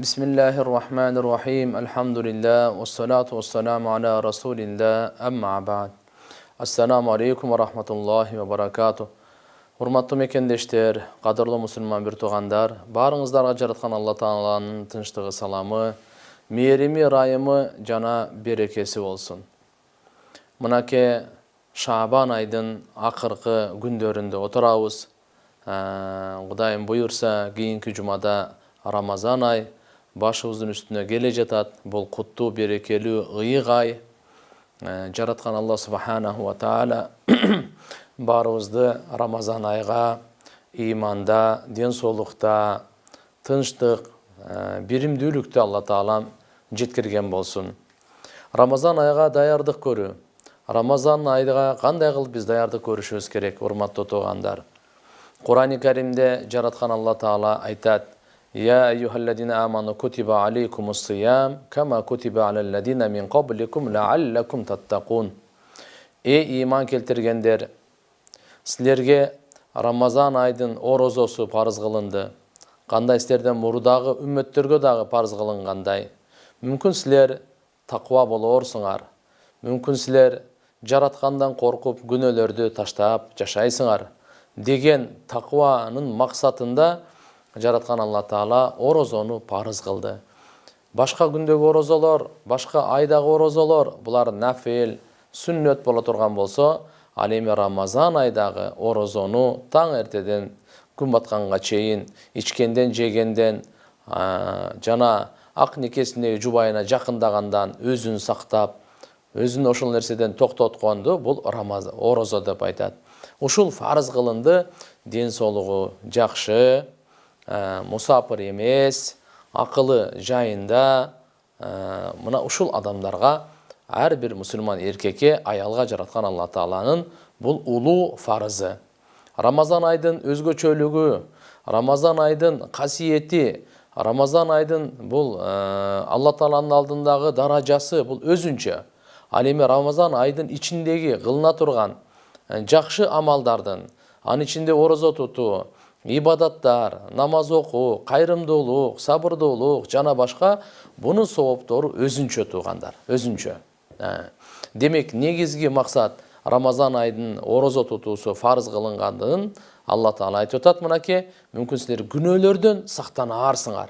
Bismillahirrahmanirrahim. Elhamdülillah. Vessalatu vesselamu ala Rasulillah. Amma ba'd. Assalamu alaikum wa rahmatullahi wa barakatuh. Hurmatlı mekendeşler, qadırlı musulman bir tuğandar, barыңыздарга жараткан Алла Тааланын тынчтыгы, саламы, мээрими, ырайымы жана берекеси болсун. Мынакей Шабан айдын акыркы күндөрүндө отурабыз. Кудайым буйурса, кийинки жумада Рамазан ай башыбыздын үстүнө келе жатат. Бул куттуу, берекелүү, ыйык ай. Жараткан Алла Субханаху ва Таала барыбызды Рамазан айга иманда, ден соолукта, тынчтык, биримдүүлүктө Алла Таалам жеткирген болсун. Рамазан айга даярдык көрүү. Рамазан айга кандай кылып биз даярдык көрүшүбүз керек, урматтуу туугандар? Кур'ан-ы Каримде жараткан Алла Таала айтат: "Я эйюхаллазина аману кутиба алейкумус-сиям, кама кутиба алаллазина мин qablikum la'allakum tattaqun." Эй иман келтиргендер, силерге Рамазан айдын орозосу парыз кылынды. Кандай силерден мурдагы үммөттөргө дагы парыз кылынгандай. Мүмкүн силер таква болорсуңар. Мүмкүн силер жараткандан коркуп күнөөлөрдү таштап жашайсыңар деген такванын максатында жараткан Алла Таала орозону парыз кылды. Башка күндөгү орозолор, башка айдагы орозолор булар нафил, сүннөт боло турган болсо, ал эми Рамазан айдагы орозону таң эртеден күн батканга чейин ичкенден, жегенден жана ак никесине жубайына жакындагандан өзүн сактап, өзүн ошол нерседен токтотконду бул орозо деп айтат. Ушул фарыз кылынды, ден соолугу жакшы, мусапыр эмес, акылы жайында, мына ушул адамдарга ар бир мусулман эркекке, аялга жараткан Алла Тааланын бул улуу фарызы. Рамазан айдын өзгөчөлүгү, Рамазан айдын касиети, Рамазан айдын бул Алла Тааланын алдындагы даражасы бул өзүнчө. Ал эми Рамазан айдын ичиндеги кылына турган жакшы амалдардын, анын ичинде орозо тутуу, ибадаттар, намаз окуу, кайрымдуулук, сабырдуулук жана башка бунун сооптору өзүнчө туугандар, өзүнчө. Демек, негизги максат Рамазан айдын орозо тутуусу фарыз кылынгандыгын Алла Таала айтып атат. Мынакей, мүмкүн силер күнөөлөрдөн сактанаарсыңар.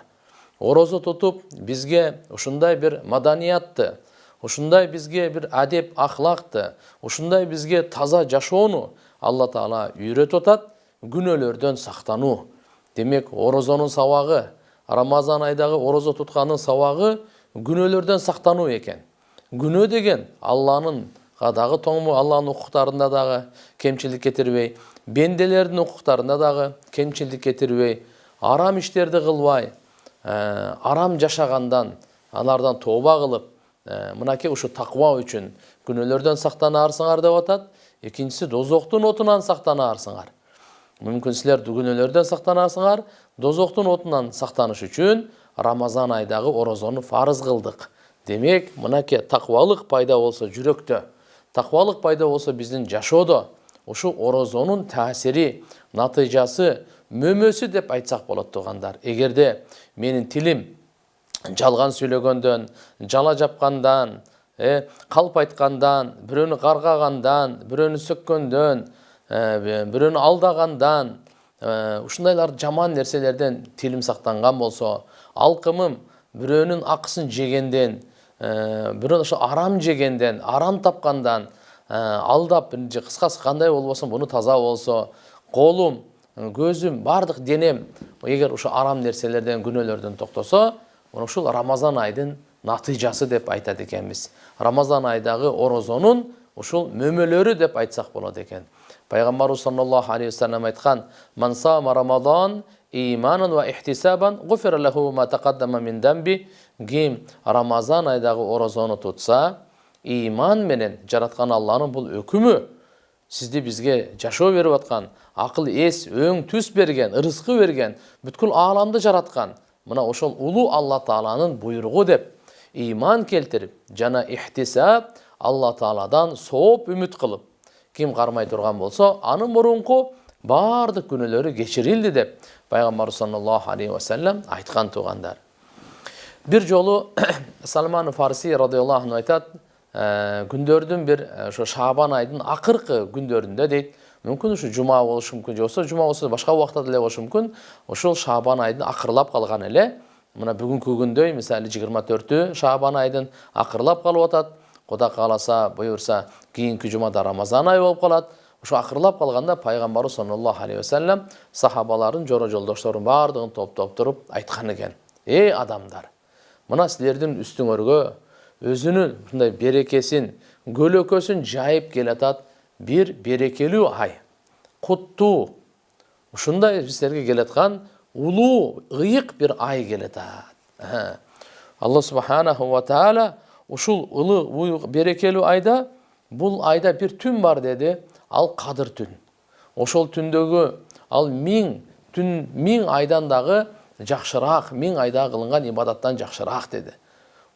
Орозо тутуп бизге ушундай бир маданиятты, ушундай бизге бир адеп ахлакты, ушундай бизге таза жашоону Алла Таала үйрөтүп атат. Күнөөлөрдөн сактануу. Демек, орозонун сабагы, Рамазан айдагы орозо туткандын сабагы күнөөлөрдөн сактануу экен. Күнөө деген Алланын дагы тоңму, Алланын укуктарында дагы кемчилик кетирбей, бенделердин укуктарында дагы кемчилик кетирбей, арам иштерди кылбай, арам жашагандан, алардан тооба кылып, мынакей ушу таква үчүн күнөөлөрдөн сактанаарсыңар деп атат. Экинчиси, дозоктун отунан сактанаарсыңар. Мүмкүн силер күнөөлөрдөн сактанасыңар, дозоктун отунан сактаныш үчүн Рамазан айдагы орозону фарыз кылдык. Демек, мынакей таквалык пайда болсо жүрөктө, таквалык пайда болсо биздин жашоодо, ушу орозонун таасири, натыйжасы, мөмөсү деп айтсак болот туугандар. Эгерде менин тилим жалган сүйлөгөндөн, жала жапкандан, калп айткандан, бирөөнү каргагандан, бирөөнү сөккөндөн, бирөөнү алдагандан, ушундайлар жаман нерселерден тилим сактанган болсо, алкымым бирөөнүн акысын жегенден, бирөө ошо арам жегенден, арам тапкандан, алдап, кыскасы кандай болбосун буну таза болсо, колум, көзүм, бардык денем эгер ошо арам нерселерден, күнөөлөрдөн токтосо, ушул Рамазан айдын натыйжасы деп айтат экенбиз. Рамазан айдагы орозонун ушул мөмөлөрү деп айтсак болот экен. Пайгамбарыбыз саллаллаху алейхи ва саллям айткан: "Ман сама Рамазан иманан ва ихтисабан, гуфира лаху ма тaqaddama min dambi." Ким Рамазан айдагы орозону тутса, иман менен жараткан Алланын бул өкүмү, сизди бизге жашоо берип аткан, акыл эс, өң түс берген, ырыскы берген, бүткүл ааламды жараткан, мына ошол улуу Алла Тааланын буйругу деп иман келтирип, жана ихтисаб, Алла Тааладан сооп үмүт кылып, ким кармай турган болсо, анын мурунку бардык күнөөлөрү кечирилди деп Пайгамбар саллаллаху алейхи ва саллям айткан туугандар. Bir жолу Salman Farsi radıyallahu anh aytat, gündördün bir şu Şaban ayının akırkı gündöründe deyt. Mümkün şu cuma bolушу мүмкүн, жоксо cuma болсо башка убакта деле болушу мүмкүн. Ошол Шабан айдын акырлап калган эле. Мына бүгүнкү күндөй, мисалы 24-тү Шабан айдын акырлап калып атат. Кудай кааласа, буйрса, кийинки жумада Рамазан айы болуп калат. Ошо акырлап калганда пайгамбарыбыз саллаллаху алейхи ва саллям сахабаларын, жора жолдошторун бардыгын топтоп туруп айткан экен. Эй адамдар, мына силердин үстүңөргө өзүнүн мындай берекесин, көлөкөсүн жайып келатат bir берекелүү ай, куттуу, ушундай силерге келаткан улуу, ыйык бир ай келатат. Алла субханаху ва таала ушул улуу берекелүү айда, бул айда бир түн бар деди, ал Кадыр түн. Ошол түндөгү ал 1000 түн 1000 айдан дагы жакшыраак, 1000 айда кылынган ибадаттан жакшыраак деди.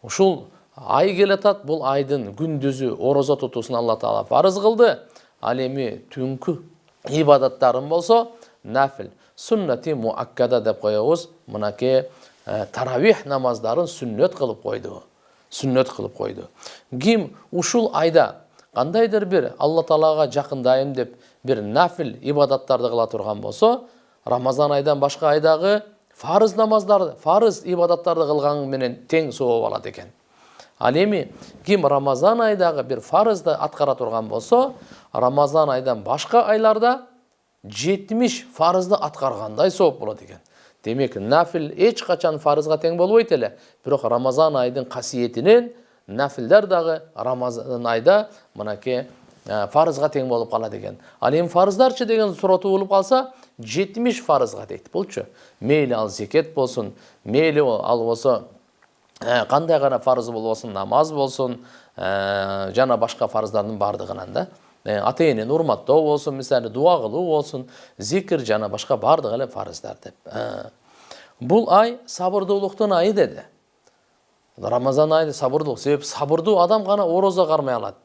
Ушул ай келатат, бул айдын күндүзү орозо тутуусун Алла таала фарыз кылды. Ал эми түнкү ибадаттарын болсо нафил, сүннати муаккада деп коебуз. Мынакей таравих намаздарын сүннөт кылып койду. Сүннөт кылып койду. Ким ушул айда кандайдыр бир Алла таалага жакындайм деп бир нафил ибадаттарды кыла турган болсо, Рамазан айдан башка айдагы фарыз намаздарды, фарыз ибадаттарды кылган менен тең сооп алат экен. Ал эми ким Рамазан айдагы бир фарызды аткара турган болсо, Рамазан айдан башка айларда 70 фарызды аткаргандай сооп болот экен. Демек, нафил эч качан фарызга тең болбойт эле. Бирок Рамазан айдын касиетинен нафилдер дагы Рамазан айда мынакей фарызга тең болуп калат экен. Ал эми фарыздарчы деген суроо болуп калса, 70 фарызга дейт. Булчу мейли ал зекет болсун, мейли ал болсо кандай гана фарыз болбосун, намаз болсун, жана башка фарыздардын бардыгынан да. Ата-энени урматтоо болсун, мисалы дуа кылуу болсун, зикир жана башка бардыгы эле фарыздар деп. Бул ай сабырдуулуктун айы деди. Рамазан айы сабырдуулук, себеп сабырдуу адам гана орозо кармай алат.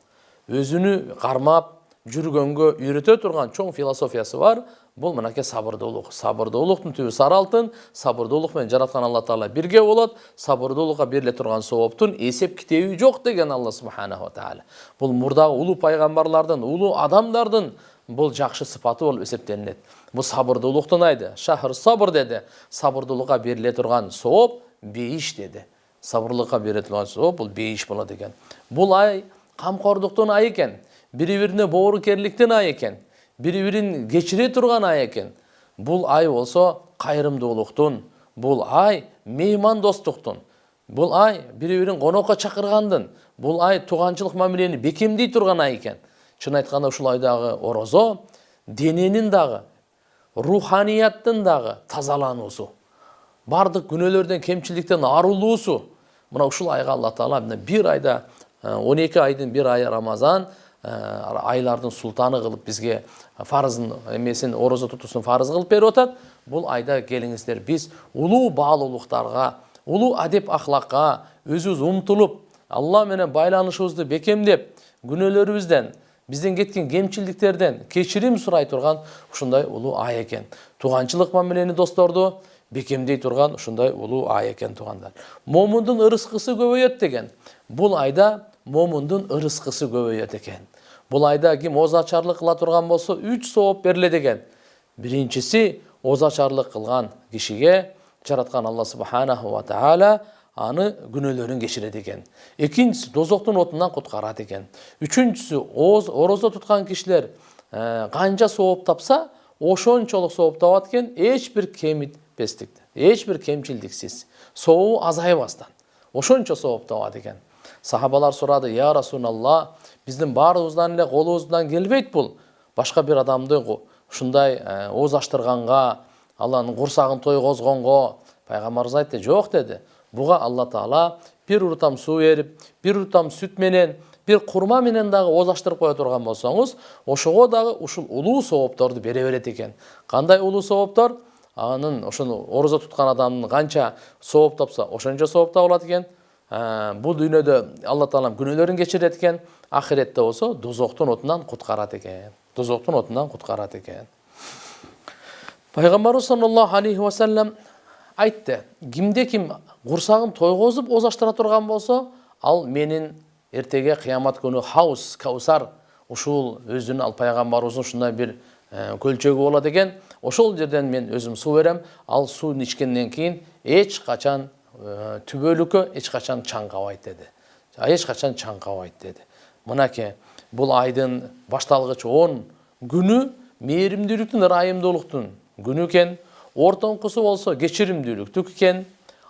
Өзүнү кармап жүргөнгө үйрөтө турган чоң философиясы бар. Бул мынакей сабырдуулук. Сабырдуулуктун түбү сары алтын, сабырдуулук менен жараткан Алла таала бирге болот. Сабырдуулукка бериле турган сооптун эсеп китеби жок деген Алла субханаху ва таала. Бул мурдагы улуу пайгамбарлардын, улуу адамдардын бул жакшы сыпаты болуп эсептелинет. Бул сабырдуулуктун айды. Шахр сабыр деди. Сабырдуулукка бериле турган сооп бейиш деди. Сабырлыкка бериле турган сооп бул бейиш болот экен. Бул ай камкордуктун айы экен. Бири-бирине боорукерликтин айы экен. Бири-бирин кечире турган ай экен. Бул ай болсо кайрымдуулуктун, бул ай меймандостуктун, бул ай бири-бирин конокко чакыргандын, бул ай туганчылык мамилени бекемдей турган ай экен. Чын айтканда ушул айдагы орозо дененин дагы, руханияттын дагы тазалануусу, бардык күнөөлөрдөн, кемчиликтен арылуусу. Мына ушул айга Алла таала бир айда 12 айдын бир айы Рамазан айлардын султаны кылып бизге фарыздын эмесин орозо тутуусун фарыз кылып берип атат. Бул айда келиңиздер биз улуу баалуулуктарга, улуу адеп ахлакка өзүбүз умтулуп, Алла менен байланышыбызды бекемдеп, күнөөлөрүбүздөн, бизден кеткен кемчилдиктерден кечирим сурай турган ушундай улуу ай экен. Туганчылык мамилени досторду бекемдей турган ушундай улуу ай экен тугандар. Момундун ырыскысы көбөйөт деген. Бул айда момундун ырыскысы көбөйөт экен. Бул айда ким озачарлык кыла турган болсо 3 сооп берилет экен. Биринчиси озачарлык кылган кишиге жараткан Алла субханаху ва таала аны күнөөлөрүн кечирет экен. Экинчиси дозоктун отунан куткарат экен. Үчүнчүсү орозо туткан кишилер канча сооп тапса, ошончолук сооп табат экен, эч бир кемитпестик, эч бир кемчилдиксиз, сообу азайбастан. Ошончо сооп табат экен. Сахабалар сурады: "Я Расулалла, биздин баарыбыздан эле колубуздан келбейт бул. Башка бир адамды ушундай ооз аштырганга, Алланын курсагын тойгозгонго." Пайгамбарыбыз айтты: "Жок" деди. Буга Алла таала бир уртам суу берип, бир уртам сүт менен, бир курма менен дагы ооз аштырып кое турган болсоңуз, ошого дагы ушул улуу соопторду бере берет экен. Кандай улуу сооптор? Анын ошону орозо туткан адамдын канча сооп тапса, ошончо сооп табылат экен. Бул дүйнөдө Алла таала күнөөлөрүн кечирет экен, ахиретте болсо дозоктун отунан куткарат экен. Дозоктун отунан куткарат экен. Пайгамбарыбыз саллаллаху алейхи ва саллям Айтты, кимде ким курсагын тойгозуп озаштыра турган болсо, ал менин эртеге кыямат күнү хаус, каусар ушул өзүнүн ал пайгамбарыбыздын ушундай бир көлчөгү болот экен. Ошол жерден мен өзүм суу берем. Ал сууну ичкенден кийин эч качан түбөлүккө эч качан чаңгабайт деди. Эч качан чаңгабайт деди. Мынакей бул айдын башталгыч 10 күнү мээримдүүлүктүн, ырайымдуулуктун күнү экен. Ортоңкусу болсо кечиримдүүлүктүк экен.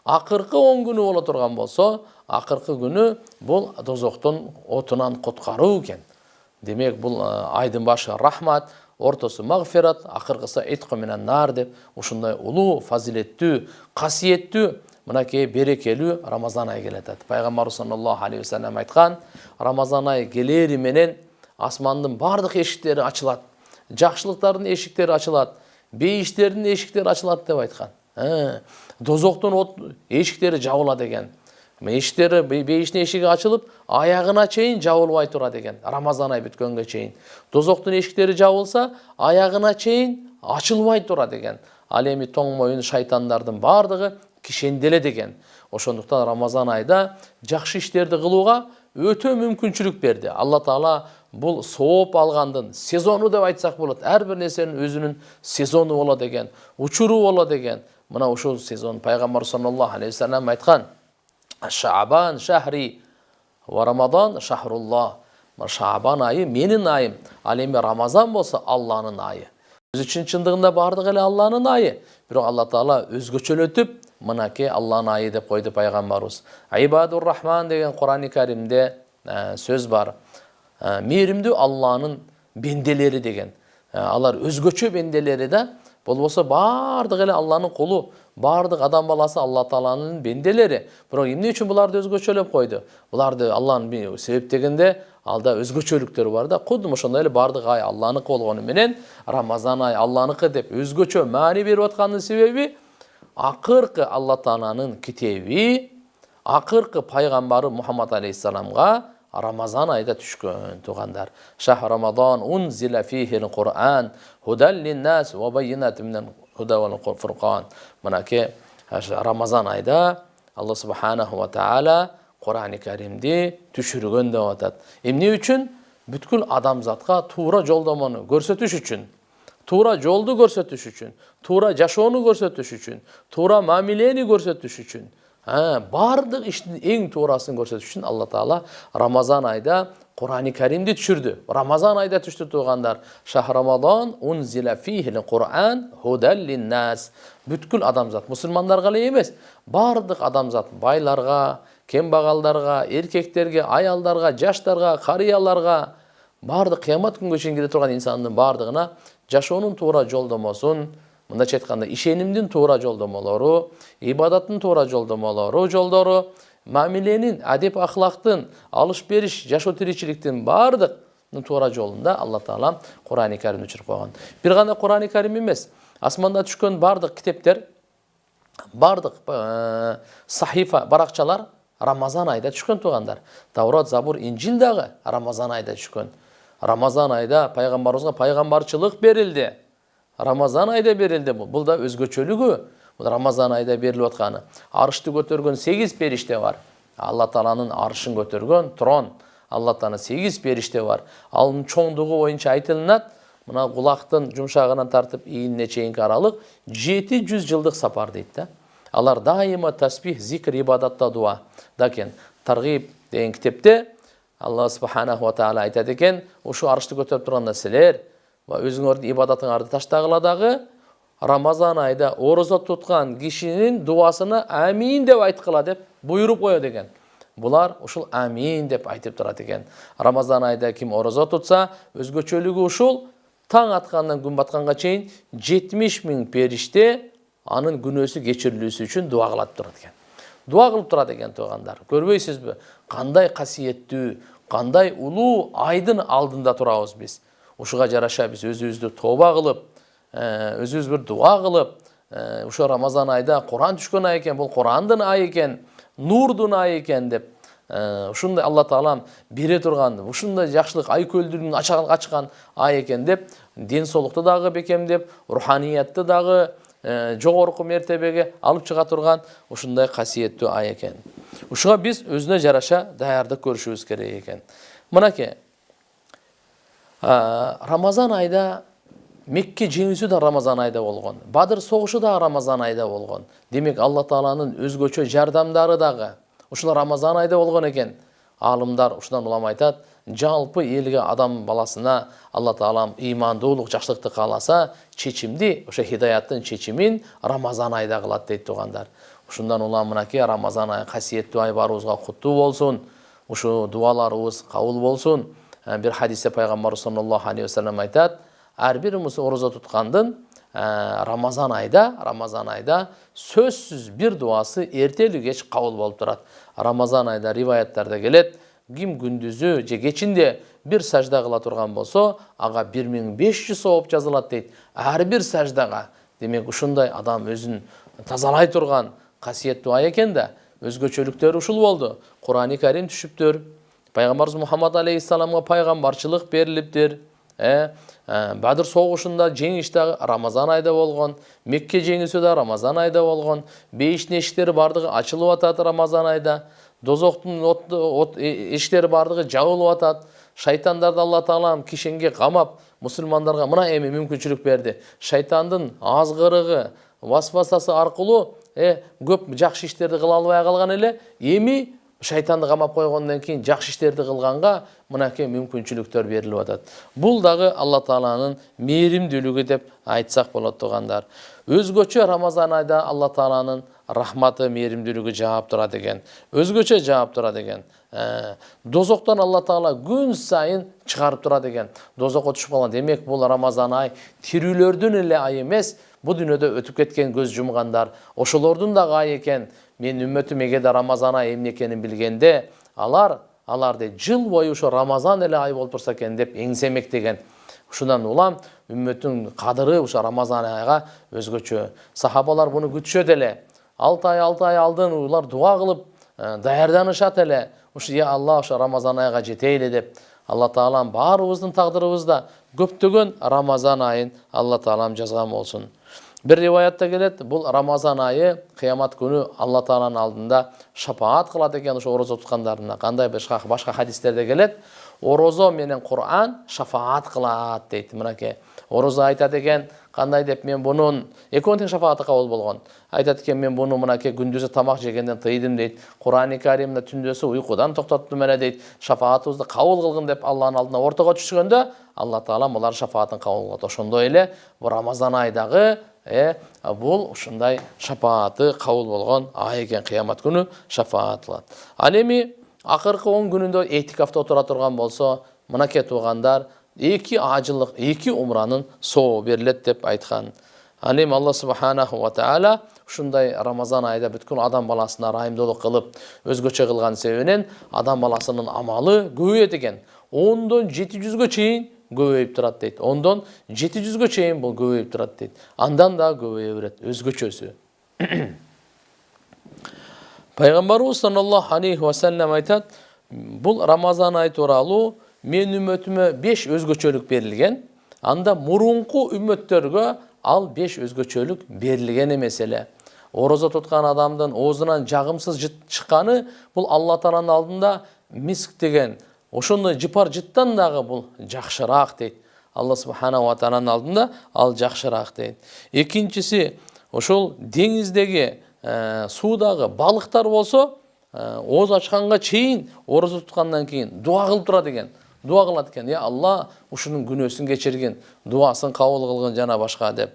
Акыркы 10 күнү боло турган болсо, акыркы күнү бул дозоктун отунан куткаруу экен. Демек бул айдын башы рахмат, ортосу магфират, акыркысы итқу минан нар деп ушундай улуу, фазилеттүү, касиеттүү, мынакей берекелүү Рамазан айы келатат. Пайгамбар саллаллаху алейхи ва саллям айткан, Рамазан айы келери менен асмандын бардык эшиктери ачылат. Жакшылыктардын эшиктери ачылат, бейиштердин эшиктери ачылат деп айткан. Дозоктун эшиктери жабылат экен. Эшиктери, бейиштин эшиги ачылып, аягына чейин жабылбай турат экен. Рамазан айы бүткөнгө чейин. Дозоктун эшиктери жабылса, аягына чейин ачылбай турат экен. Ал эми тоң моюн шайтандардын бардыгы кишенделет экен. Ошондуктан Рамазан айда жакшы иштерди кылууга өтө мүмкүнчүлүк берди. Алла Таала бул сооп алгандын сезону деп айтсак болот. Ар бир нерсенин өзүнүн сезону болот экен, учуру болот экен. Мына ушул сезон Пайгамбар саллаллаху алейхи ва саллям айткан: Шаабан шахри ва Рамадан шахруллах. Шаабан айы менин айым, ал эми Рамазан болсо Алланын айы. Өз үчүн чындыгында бардыгы эле Алланын айы. Бирок Алла Таала өзгөчөлөтүп, мынакей Алланын айы деп койду пайгамбарыбыз. Ибадур Рахман деген Кур'ан-ы Каримде сөз бар. Мээримдүү Алланын бенделери деген. Алар өзгөчө бенделери да, болбосо бардыгы эле Алланын кулу, бардык адам баласы Алла Тааланын бенделери. Бирок эмне үчүн буларды өзгөчөлөп койду? Буларды Алланын себептегенде алда өзгөчөлүктөр бар да. Кудум ошондой эле бардык ай Алланыкы болгону менен Рамазан ай Алланыкы деп өзгөчө маани берип атканын себеби акыркы Алла Тааланын китеби, акыркы пайгамбары Мухаммад алейхиссаламга Рамазан айда түшкөн тугандар. Шахр Рамадан унзила фихил Кур'ан худан линнас ва байинатин минал худа вал фуркан. Мынакей Рамазан айда Алла субханаху ва таала Кур'ан-ы Каримди түшүргөн деп атат. Эмне үчүн? Бүткүл адамзатка туура жолдомону көрсөтүш үчүн, туура жолду көрсөтүш үчүн, туура жашоону көрсөтүш үчүн, туура мамилени көрсөтүш үчүн, бардык иштин эң туурасын көрсөтүш үчүн Алла Таала Рамазан айда Кур'ан-ы Каримди түшүрдү. Рамазан айда түштү тугандар. Шахр Рамадан унзила фихил Кур'ан худан линнас. Бүткүл адамзат, мусулмандарга эле эмес, бардык адамзат, байларга, кембагалдарга, эркектерге, аялдарга, жаштарга, карыяларга, бардык кыямат күнгө чейин келе турган инсандын бардыгына жашоонун туура жолдомосун, мындайча айтканда ишенимдин туура жолдомолору, ибадаттын туура жолдору, мамиленин, адеп ахлактын, алыш-бериш, жашоо тиричиликтин бардык туура жолунда Алла Таала Кур'ан-ы Каримди түшүрүп койгон. Бир гана Кур'ан-ы Карим эмес, асманда түшкөн бардык китептер, бардык сахифа, баракчалар Рамазан айда түшкөн тугандар. Таврот, Забур, Инжил дагы Рамазан айда түшкөн. Рамазан айда пайгамбарыбызга пайгамбарчылык берилди. Рамазан айда берилди бул. Бул да өзгөчөлүгү. Бул Рамазан айда берилип атканы. Арышты көтөргөн 8 периште бар. Алла Тааланын арышын көтөргөн трон. Алла Тааланын 8 периште бар. Анын чоңдугу боюнча айтылынат, мына кулактын жумшагынан тартып ийине чейинки аралык 700 жылдык сапар дейт да. Алар дайыма тасбих, зикр, ибадатта дуа. Дакен Таргиб деген китепте Алла субханаху ва таала айтат экен, ушу арышты көтөрүп турганда силер ва өзүңөрдүн ибадатыңарды таштагыла дагы Рамазан айда орозо туткан кишинин дуасына амин деп айткыла деп буйруп коет экен. Булар ушул амин деп айтып турат экен. Рамазан айда ким орозо тутса, өзгөчөлүгү ушул таң аткандан күн батканга чейин 70 000 периште анын күнөөсү кечирилүүсү үчүн дуа кылып турат экен. Дуа кылып турат экен тугандар. Көрбөйсүзбү? Кандай касиеттүү, кандай улуу айдын алдында турабыз биз. Ушуга жараша биз өзүбүздү тооба кылып, өзүбүз бир дуа кылып, ошо Рамазан айда Кур'ан түшкөн ай экен, бул Кур'андын айы экен, нурдун айы экен деп, ушундай Алла Таалам бере турган, ушундай жакшылык ай көлдүрүн ачкан ай экен деп, ден соолукту дагы бекемдеп, руханиятты дагы жогорку мертебеге алып чыга турган ушундай касиеттүү ай экен. Ушуга биз өзүнө жараша даярдык көрүшүбүз керек экен. Мынакей Рамазан айда Мекке жеңүүсү да Рамазан айда болгон. Бадыр согушу да Рамазан айда болгон. Демек Алла Тааланын өзгөчө жардамдары дагы ушул Рамазан айда болгон экен. Алымдар ушундан улам айтат, жалпы элге адам баласына Алла Таалам ыймандуулук, жакшылыкты кааласа, чечимди, ошо хидаяттын чечимин Рамазан айда кылат дейт тугандар. Ушундан улам мынакей Рамазан ай касиеттүү ай барыбызга куттуу болсун. Ушу дуаларыбыз кабыл болсун. Bir hadiste Peygamber sallallahu aleyhi ve sellem aytat, her birimiz oruza tutkandın Ramazan ayda sözsüz bir duası erteli geç kabul bolup turat. Ramazan ayda rivayetlerde gelet, kim gündüzü je geçinde bir sajda kıla turgan bolso, aga 1500 sawap жазылат дейт. Her bir sajdaga. Demek ушундай adam özün tazalay turgan kasiyetli ay eken de özgöçölüktөр ушул болду. Kur'an-ı Kerim düşüptür. Peygamberimiz Muhammed Aleyhisselam'a paygambarçılık beriliptir. Badr soğuşunda жеңиш de Ramazan ayda bolgon, Mekke жеңүүсү de Ramazan ayda bolgon, Beyişin eşikteri bardығы açılıp atat Ramazan ayda, Dozoktun eşikteri bardығы jabılıp atat, Şaytandardı Allah Taalam kişenge kamap, musulmandarga mına эми мүмкүнчүлүк берди. Şaytandын азгырыгы, васвасасы аркылуу көп жакшы иштерди кыла албай калган эле, эми шайтанды камап койгондон кийин жакшы иштерди кылганга мынакей мүмкүнчүлүктөр берилип атат. Бул дагы Алла Тааланын мээримдүүлүгү деп айтсак болот тугандар. Өзгөчө Рамазан айда Алла Тааланын рахматы, мээримдүүлүгү жаап турат экен. Өзгөчө жаап турат экен. Дозоктон Алла Таала күн сайын чыгарып турат экен. Дозокко түшүп калган. Демек бул Рамазан ай тирүүлөрдүн эле ай эмес, бу дүйнөдө өтүп кеткен көз жумгандар, ошолордун дагы ай экен. Мен үммөтүм эгерде Рамазан айы эмне экенин билгенде, алар жыл бою ошо Рамазан эле ай болуп турса экен деп эңсемек деген. Ушундан улам үммөттүн кадыры ошо Рамазан айга өзгөчө. Сахабалар буну күтүшөт эле. 6 ай алдын улар дуа кылып даярданышат эле. Ушу я Алла ошо Рамазан айга жетейли деп. Алла Таалам баарыбыздын тагдырыбызда көптөгөн Рамазан айын Алла Таалам жазган болсун. Bir rivayette gelet, bu Ramazan ayı kıyamet günü Allah Teala'nın aldığında şafaat kılat eken şu oroza tutkanlarına. Kanday başka hadislerde gelet, orozo menen Kur'an şafaat kılat deydi. Mınake oroza aytat eken, kanday dep men bunun ekonteng şafaatı kabul bolgon. Aytat eken men bunu mınake gündüzü tamak jegenden tıydım deydi. Kur'an-ı Kerim'de tündösü uykudan toktattım ele deydi. Şafaatımızды kabul kılgın dep Allah'ın aldığına ortaga düşkönde Allah Teala olar şafaatın kabul kıldı. Oşondo ele bu Ramazan aydağı бул ушундай шафааты кабыл болгон ай экен, кыямат күнү шафаат кылат. Ал эми акыркы 10 күнүндө этикафта отура турган болсо, мынакей туугандар, 2 ажылык, 2 умранын сообу берилет деп айткан. Ал эми Алла субханаху ва таала ушундай Рамазан айда бүткүл адам баласына райымдуулук кылып, өзгөчө кылган себебинен адам баласынын амалы көбөйөт экен. 10дон 700гө чейин көбөйүп турат дейт. 10дон 700гө чейин бул көбөйүп турат дейт. Андан да көбөйө берет өзгөчөсү. Пайгамбарыбыз саллаллаху алейхи ва саллям айтат, бул Рамазан ай тууралуу мен үммөтүмө 5 өзгөчөлүк берилген. Анда мурунку үммөттөргө ал 5 өзгөчөлүк берилген эмес эле. Орозо туткан адамдын оозунан жагымсыз жыт чыкканы бул Алла Тааланын алдында миск деген ошондой жыпар жыттан дагы бул жакшыраак дейт. Алла субханаху ва тааланын алдында ал жакшыраак дейт. Экинчиси, ошол деңиздеги суудагы балыктар болсо, ооз ачканга чейин орозо туткандан кийин дуа кылып турат экен. Дуа кылат экен. Я Алла, ушунун күнөөсүн кечиргин, дуасын кабыл кылгын жана башка деп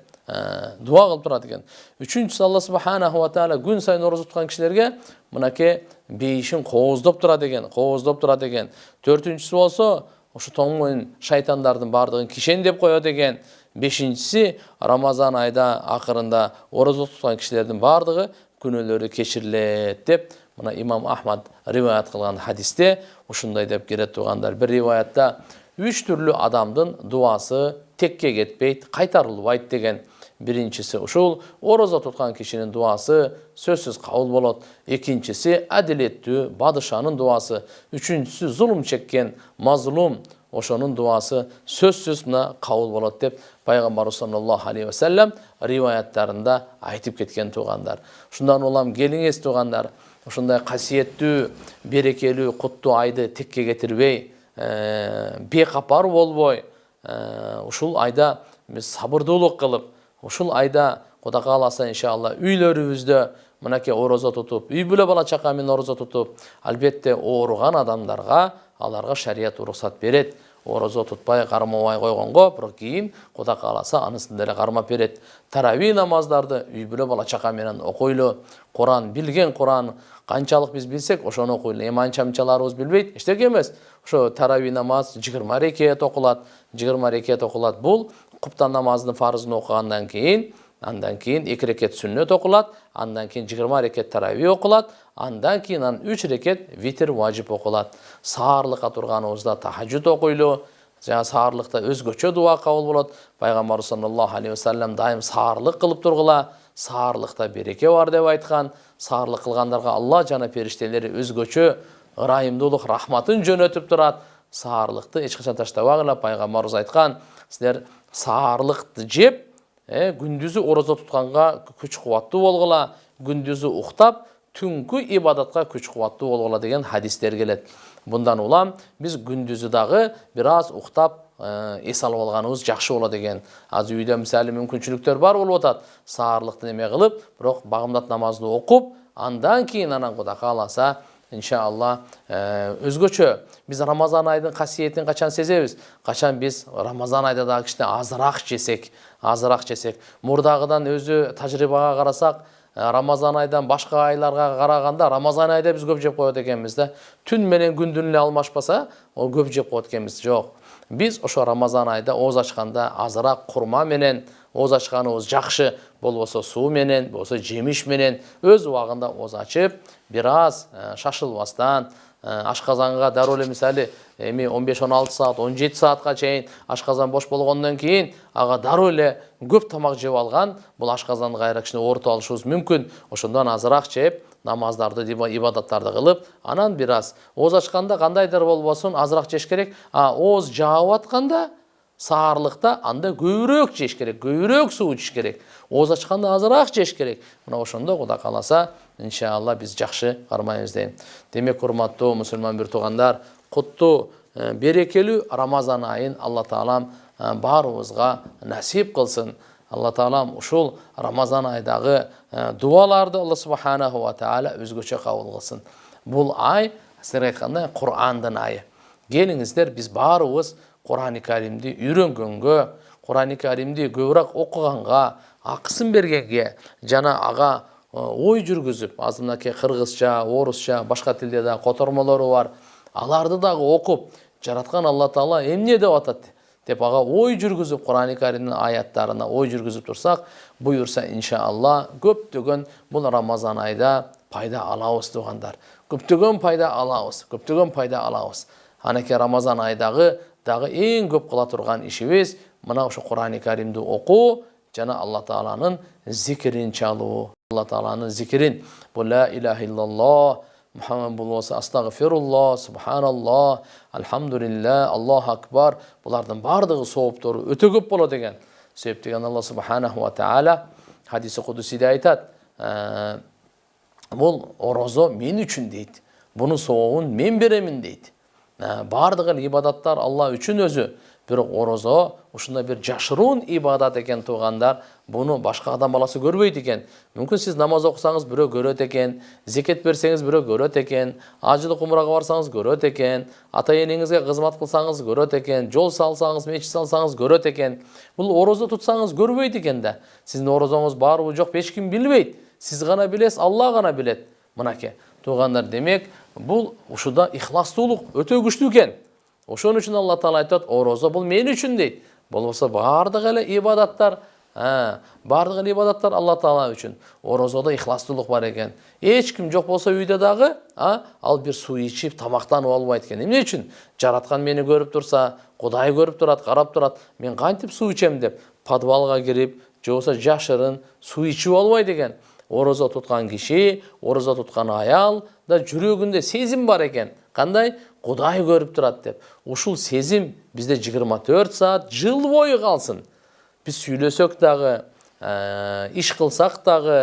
дуа кылып турат экен. Үчүнчүсү, Алла субханаху ва таала күн сайын орозо туткан кишилерге мынакей бейишин кооздоп турат экен. Төртүнчүсү болсо, ошо тоңмойун шайтандардын бардыгын кишендеп коет экен. Бешинчиси, Рамазан айда акырында орозо туткан кишилердин бардыгы күнөөлөрү кечирилет деп мына Имам Ахмад риваят кылган хадисте ушундай деп келет тугандар. Bir риваятта 3 түрлүү адамдын дуасы текке кетпейт, кайтарылбайт деген. Биринчиси ушул орозо туткан кишинин дуасы сөзсүз кабыл болот. Экинчиси адилеттүү бадышанын дуасы. Үчүнчүсү зулум чеккен мазлум ошонун дуасы сөзсүз мына кабыл болот деп пайгамбарыбыз саллаллаху алейхи вассалам риваяттарында айтып кеткен туугандар. Ушундан улам келиңиз туугандар, ушундай касиеттүү, берекелүү, куттуу айды текке кетирбей, бекапар болбой, ушул айда биз сабырдуулук кылып, ушул айда Кудай кааласа иншалла үйлөрүбүздө мынакей орозо тутуп, үй бүлө бала чака менен орозо тутуп, албетте ооруган адамдарга аларга шарият уруксат берет. Орозо тутпай, кармабай койгонго, бирок кийин Кудай кааласа анысын деле кармап берет. Тарави намаздарды үй бүлө бала чака менен окуйлу. Куран, билген Куран канчалык биз билсек, ошону окуйлу. Эми анча-мынчаларыбыз билбейт, эчтеке эмес. Ошо тарави намаз 20 рекет окулат, 20 рекет окулат. Бул куптан намаздын фарызын окугандан кийин, андан кийин 2 рекет сүннөт окулат, андан кийин 20 рекет тарави окулат, андан кийин 3 рекет витр важип окулат. Саарлыкка турганыбызда тахажжуд окуйлу. Жана саарлыкта өзгөчө дуа кабыл болот. Пайгамбар саллаллаху алейхи вассалам дайым саарлык кылып тургула. Саарлыкта береке бар деп айткан. Саарлык кылгандарга Алла жана периштелери өзгөчө ырайымдуулук, рахматын жөнөтүп турат. Саарлыкты эч качан таштабагыла. Пайгамбарыбыз айткан, силер саарлыкты жеп, күндүзү орозо тутканга күч кубаттуу болгула, күндүзү уктап, түнкү ибадатка күч кубаттуу болгула деген хадистер келет. Bundan ulam biz gündüzü dağı biraz uktap es alып алганыбыз жакшы болот экен. Азыр үйдө мисалы мүмкүнчүлүктөр бар болуп атат. Саарлыкты неме кылып, бирок багымдат намазды окуп, андан кийин анан Кудай кааласа, иншалла өзгөчө биз Рамазан айдын касиетин качан сезебиз? Качан биз Рамазан айда дагы кичине азыраак жесек, мурдагыдан өзү тажрыйбага карасак, Рамазан айдан башка айларга караганда Рамазан айда биз көп жеп коет экенбиз да. Түн менен күндүн эле алмашпаса, ол көп жеп коет экенбиз. Жок. Биз ошо Рамазан айда ооз ачканда азыраак курма менен ооз ачканыбыз жакшы, болбосо суу менен, болбосо жемиш менен өз убагында ооз ачып, бир аз шашылбастан, ашказанга дароо эле мисалы эми 15-16 саат, 17 саатка чейин ашказан бош болгондон кийин ага дароо эле көп тамак жеп алган, бул ашказанды кайра кичине оорутуп алышыбыз мүмкүн. Ошондон азыраак жеп, намаздарды, ибадаттарды кылып, анан бир аз ооз ачканда кандайдыр болбосун азыраак жеш керек. Ооз жаап атканда саарлыкта анда көбүрөөк жеш керек, көбүрөөк суу ичиш керек. Ооз ачканда азыраак жеш керек. Мына ошондо Кудай кааласа, иншалла биз жакшы кармайбыз дейм. Демек, урматтуу мусулман бир туугандар, куттуу, берекелүү Рамазан айын Алла Таалам баарыбызга насип кылсын. Алла Таалам ушул Рамазан айдагы дуаларды Алла Субханаху ва Таала өзгөчө кабыл кылсын. Бул ай, силерге айткандай, Кур'андын айы. Келиңиздер, биз баарыбыз Кур'ан-ы Каримди үйрөнгөнгө, Кур'ан-ы Каримди көбүрөөк окуганга, акысын бергенге, жана ага ой жүргүзүп, азырынакей кыргызча, орусча, башка тилде да котормолору бар. Аларды дагы окуп, жараткан Алла Таала эмне деп атат деп ага ой жүргүзүп, Кур'ан-ы Каримдин аяттарына ой жүргүзүп турсак, буюрса иншалла көптөгөн бул Рамазан айда пайда алабыз туугандар. Көптөгөн пайда алабыз. Анакей Рамазан айдагы дагы эң көп кыла турган ишибиз мына ошо Кур'ан-ы Каримди окуу жана Алла Тааланын зикирин чалуу. Алла Тааланын зикирин, бу ла илаха иллаллах, Muhammed bulması, astagfirullah, subhanallah, alhamdulillah, Allahu akbar. Bulardan bardığı soğuptoru öte köp bola degen. Sebep degen Allah subhanahu wa ta'ala hadisi kuduside aytat. Bul orozo men üçün deydi. Bunu soğuğun men beremin deydi. Bardığı ibadatlar Allah üçün özü. Bir orozo, uşunda bir jaşırun ibadat eken tuğandar, bunu başka adam balası görmeydi eken. Mümkün siz namaz okusanız biri göröt eken, zeket berseniz biri göröt eken, acılık umraga varsanız göröt eken, ata enеңizге kızmat kılsanız göröt eken, jol salsanız, meçhit salsanız göröt eken. Бұл orozo tutsanız görmeydi eken de. Sizin orozonuz бар mı жоқ, hiç kim bilmeydi. Siz gana bilesiz, Allah gana bilet. Mınake. Tuğandar demek, bu uşuda ihlaslılık öte güçlü eken. Ошон үчүн Алла Таала айтат, орозо бул мен үчүн дейт. Болбосо бардык эле ибадаттар, Алла Таала үчүн. Орозодо ихластуулук бар экен. Эч ким жок болсо үйдө дагы, ал бир суу ичип, тамактанып албайт экен. Эмне үчүн? Жараткан мени көрүп турса, Кудай көрүп турат, карап турат. Мен кантип суу ичем деп, подвалга кирип, же болбосо жашырын суу ичип албайт экен. Орозо туткан киши, орозо туткан аял да жүрөгүндө сезим бар экен. Кандай? Құдай көріп тұрады деп. Ушул сезім бізде 24 саат жыл бойы қалсын. Біз сөйлесек дағы, иш қылсақ дағы,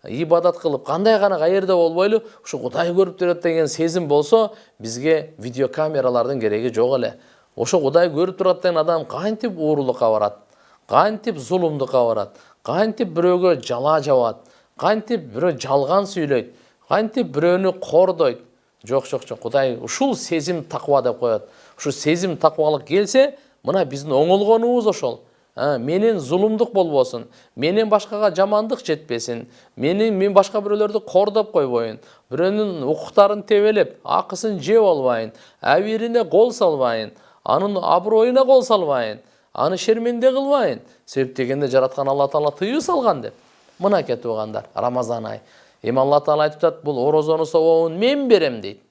ибадат қылып, қандай ғана қайерде болбойлу, ушу Құдай көріп тұрады деген сезім болса, бізге видеокамералардың керегі жоқ эле. Ошо Құдай көріп тұрады деген адам қантип уурулукка барат, қантип зулумдукка барат, қантип бирөөгө жала жабат, қантип бирөө жалган сүйлөйт, қантип бирөөнү кордойт. Жоқ. Құдай ушул сезім тақва деп коет. Ушу сезім тақвалык келсе, мына биздин оңолгонубуз ошол. Менен зулумдук болбосун, менен башкага жамандык жетпесин, мен башка бирөөлөрдү кордоп койбойын, бирөөнүн укуктарын тебелеп, акысын жеп албайын, абирине кол салбайын, анын аброюна кол салбайын, аны шерменде кылбайын. Себеп дегенде жараткан Алла Таала тыюу салган деп. Мынакей туугандар, Рамазан ай. Эми Алла Таала айтып атат, бул орозону сабабын мен берем дейт.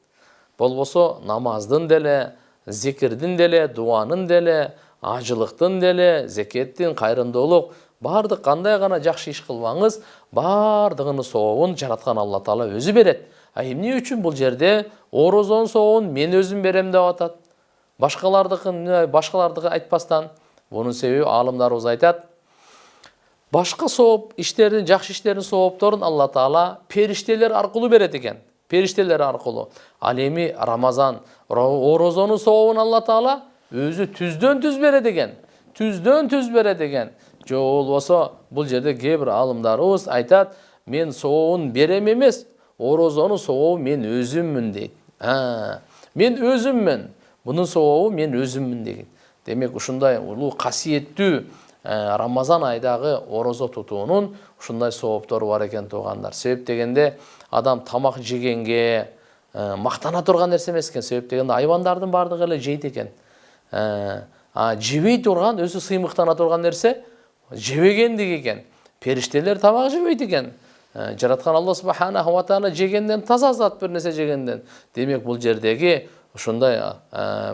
Болбосо намаздын деле, зикирдин деле, дуанын деле, ажылыктын деле, зекеттин, кайрымдуулук, бардык кандай гана жакшы иш кылбаңыз, бардыгынын сабабын жараткан Алла Таала өзү берет. Эмне үчүн бул жерде орозонун сабабын мен өзүм берем деп атат? Башкалардыкы айтпастан, бунун себеби алымдарыбыз айтат. Башка сооп иштердин, жакшы иштердин соопторун Алла Таала периштелер аркылуу берет экен. Периштелер аркылуу. Ал эми Рамазан, орозонун сообун Алла Таала өзү түздөн түз берет экен. Түздөн түз берет экен. Жо болбосо бул жерде кээ бир алымдарыбыз айтат, мен сообун берем эмес, орозонун сообу мен өзүммүн дейт. Мен өзүммүн. Бунун сообу мен өзүммүн деген. Демек ушундай улуу касиеттүү Рамазан айдагы орозо тутуунун ушундай сооптору бар экен туугандар. Себеп дегенде адам тамак жегенге мактана турган нерсе эмес экен. Себеп дегенде айбандардын бардыгы эле жейт экен. Жебей турган, өзү сыймыктана турган нерсе жебегендик экен. Периштелер тамак жебейт экен. Жараткан Алла субханаху ва таала жегенден таза зат бир нерсе жегенден. Демек бул жердеги ушундай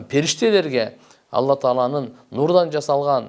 периштелерге Алла Тааланын нурдан жасалган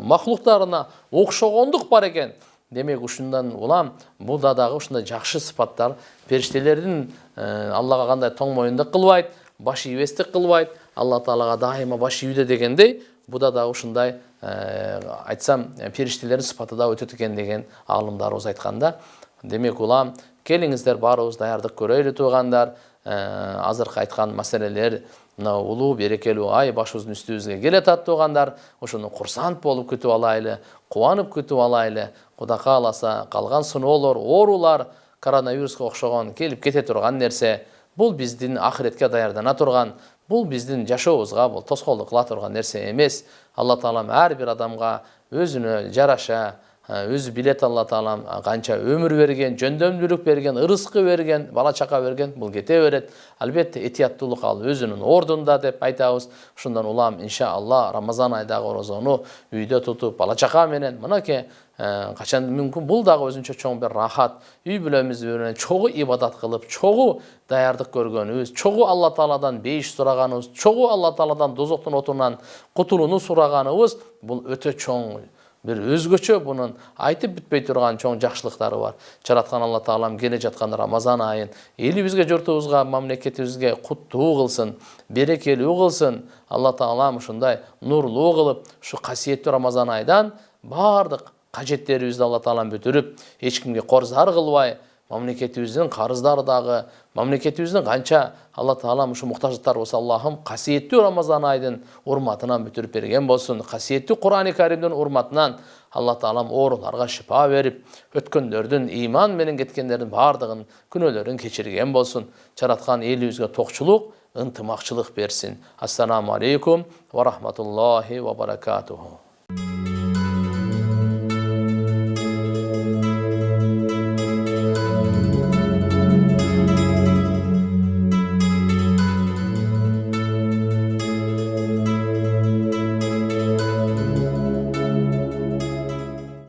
махлуктарына окшогондук бар экен. Демек ушундан улам бул дагы ушундай жакшы сыпаттар. Периштелердин Аллага кандай тоң моюндук кылбайт, баш ийбестик кылбайт, Алла Таалага дайыма баш ийүүдө дегендей, бу дагы ушундай айтсам периштелердин сыпаты да өтөт экен деген алымдарыбыз айтканда. Демек улам келиңиздер баарыбыз даярдык көрөйлү туугандар. Азыркы айткан маселелер мына улуу берекелүү ай башыбыздын үстүбүзгө келатат туугандар. Ошону курсант болуп күтүп алайлы, кубанып күтүп алайлы. Кудай кааласа калган сыноолор, оорулар, коронавируска окшогон келип кете турган нерсе, бул биздин ахиретке даярдана турган, бул биздин жашообузга бул тоскоолдук кыла турган нерсе эмес. Алла Таалам ар бир адамга өзүнө жараша, өзү билет Алла Таалам канча өмүр берген, жөндөмдүүлүк берген, ырыскы берген, бала чака берген, бул кете берет. Албетте этияттуулук ал өзүнүн ордунда деп айтабыз. Ушундан улам иншалла Рамазан айдагы орозону үйдө тутуп, бала чака менен мынакей качан мүмкүн бул дагы өзүнчө чоң бир рахат. Үй бүлөбүз менен чогуу ибадат кылып, чогуу даярдык көргөнүбүз, чогуу Алла Тааладан бейиш сураганыбыз, чогуу Алла Тааладан дозоктун отунан кутулууну сураганыбыз, бул өтө чоң bir özgöçö bunun айтып бүтпөй турган чоң жакшылыктары бар. Жараткан Алла Таалам келе жаткан Рамазан айын элибизге, журтубузга, мамлекетибизге куттуу кылсын, берекелүү кылсын. Алла Таалам ушундай нурлуу кылып, ушу касиеттүү Рамазан айдан бардык кажеттерибизди Алла Таалам бүтүрүп, эч кимге корзар кылбай, мамлекетибиздин карыздары дагы, мамлекетибиздин канча Алла Таалам ушу муктаждыктар болсо Аллахым касиеттүү Рамазан айдын урматынан бүтүрүп берген болсун. Касиеттүү Кур'ан-ы Каримдин урматынан Алла Таалам ооруларга шифа берип, өткөндөрдүн иман менен кеткендердин бардыгын күнөөлөрүн кечирген болсун. Жараткан элибизге токчулук, ынтымакчылык берсин. Ассаламу алейкум ва рахматуллахи ва баракатуху.